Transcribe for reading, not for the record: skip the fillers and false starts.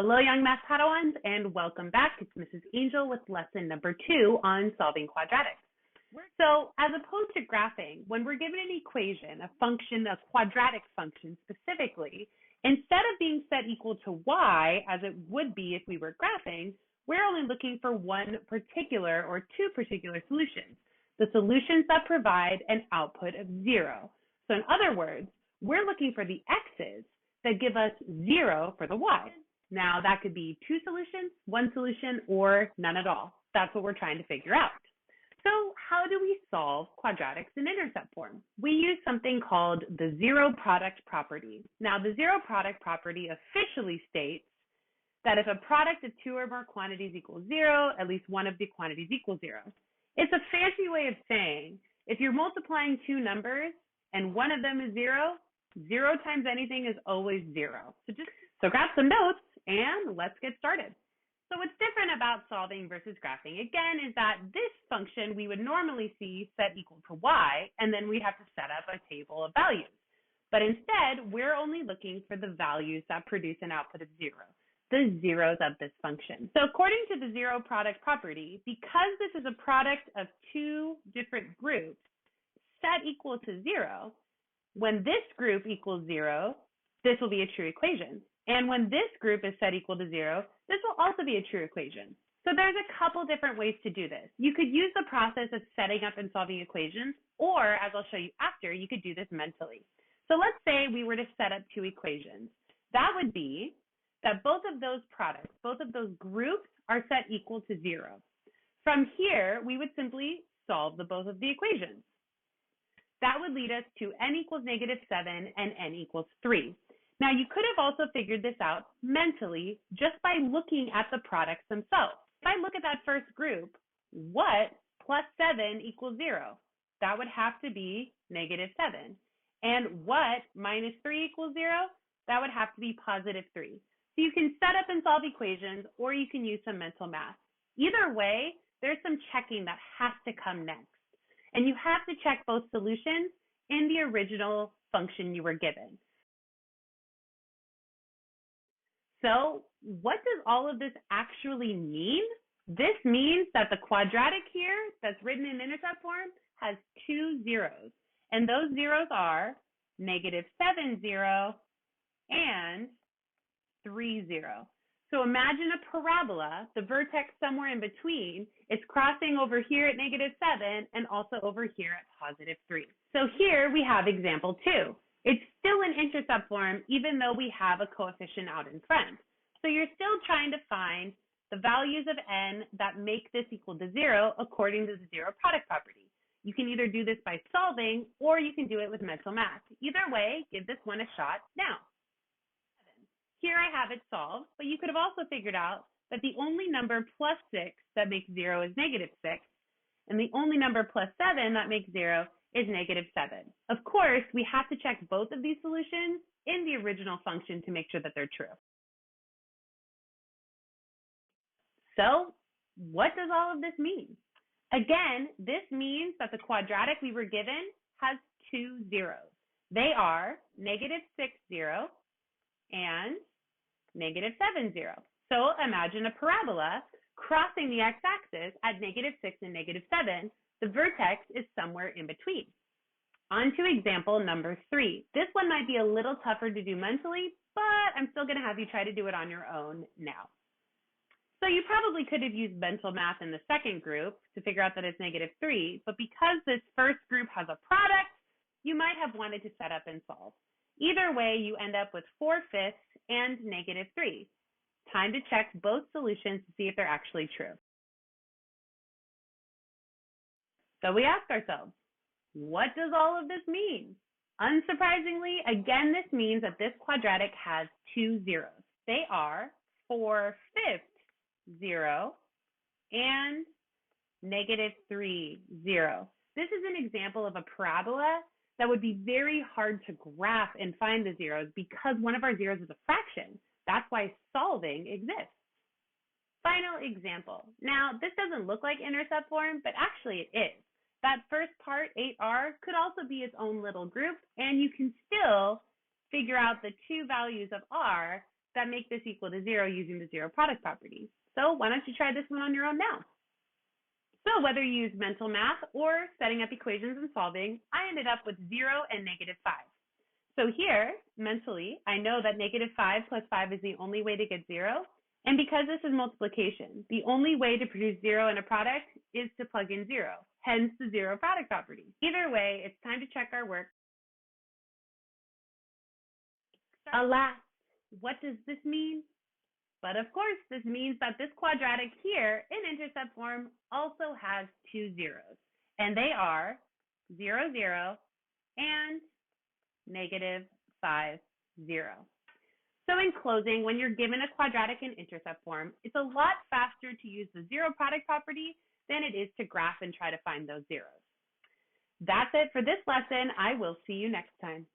Hello, young math Padawans, and welcome back. It's Mrs. Angel with lesson number 2 on solving quadratics. So, as opposed to graphing, when we're given an equation, a function, a quadratic function specifically, instead of being set equal to y, as it would be if we were graphing, we're only looking for one particular or two particular solutions, the solutions that provide an output of 0. So, in other words, we're looking for the x's that give us 0 for the y. Now, that could be two solutions, one solution, or none at all. That's what we're trying to figure out. So how do we solve quadratics in intercept form? We use something called the zero product property. Now, the zero product property officially states that if a product of two or more quantities equals 0, at least one of the quantities equals 0. It's a fancy way of saying if you're multiplying two numbers and one of them is 0, 0 times anything is always 0. So grab some notes and let's get started. So what's different about solving versus graphing, again, is that this function we would normally see set equal to y, and then we'd have to set up a table of values. But instead, we're only looking for the values that produce an output of 0, the zeros of this function. So according to the zero product property, because this is a product of two different groups set equal to 0, when this group equals 0, this will be a true equation. And when this group is set equal to 0, this will also be a true equation. So there's a couple different ways to do this. You could use the process of setting up and solving equations, or as I'll show you after, you could do this mentally. So let's say we were to set up two equations. That would be that both of those products, both of those groups are set equal to 0. From here, we would simply solve both of the equations. That would lead us to n equals -7 and n equals 3. Now, you could have also figured this out mentally just by looking at the products themselves. If I look at that first group, what plus 7 equals 0? That would have to be -7. And what minus 3 equals 0? That would have to be +3. So you can set up and solve equations, or you can use some mental math. Either way, there's some checking that has to come next. And you have to check both solutions in the original function you were given. So what does all of this actually mean? This means that the quadratic here that's written in intercept form has two zeros. And those zeros are -7, 0 and 3, 0. So imagine a parabola, the vertex somewhere in between is crossing over here at -7 and also over here at +3. So here we have example 2. It's still in intercept form, even though we have a coefficient out in front. So you're still trying to find the values of n that make this equal to 0 according to the zero product property. You can either do this by solving or you can do it with mental math. Either way, give this one a shot now. Here I have it solved, but you could have also figured out that the only number plus 6 that makes 0 is -6, and the only number plus 7 that makes 0 is -7. Of course, we have to check both of these solutions in the original function to make sure that they're true. So, what does all of this mean? Again, this means that the quadratic we were given has two zeros. They are -6, 0 and -7, 0. So imagine a parabola crossing the x-axis at -6 and -7. The vertex is somewhere in between. On to example number 3. This one might be a little tougher to do mentally, but I'm still going to have you try to do it on your own now. So you probably could have used mental math in the second group to figure out that it's -3, but because this first group has a product, you might have wanted to set up and solve. Either way, you end up with 4/5 and -3. Time to check both solutions to see if they're actually true. So we ask ourselves, what does all of this mean? Unsurprisingly, again, this means that this quadratic has two zeros. They are 4/5, 0 and -3, 0. This is an example of a parabola that would be very hard to graph and find the zeros because one of our zeros is a fraction. That's why solving exists. Final example. Now, this doesn't look like intercept form, but actually it is. That first part, 8r, could also be its own little group, and you can still figure out the two values of r that make this equal to 0 using the zero product property. So why don't you try this one on your own now? So whether you use mental math or setting up equations and solving, I ended up with 0 and -5. So here, mentally, I know that -5 plus 5 is the only way to get 0. And because this is multiplication, the only way to produce 0 in a product is to plug in 0, hence the zero product property. Either way, it's time to check our work. Alas, what does this mean? But of course, this means that this quadratic here in intercept form also has two zeros, and they are 0, 0 and -5, 0. So in closing, when you're given a quadratic in intercept form, it's a lot faster to use the zero product property than it is to graph and try to find those zeros. That's it for this lesson. I will see you next time.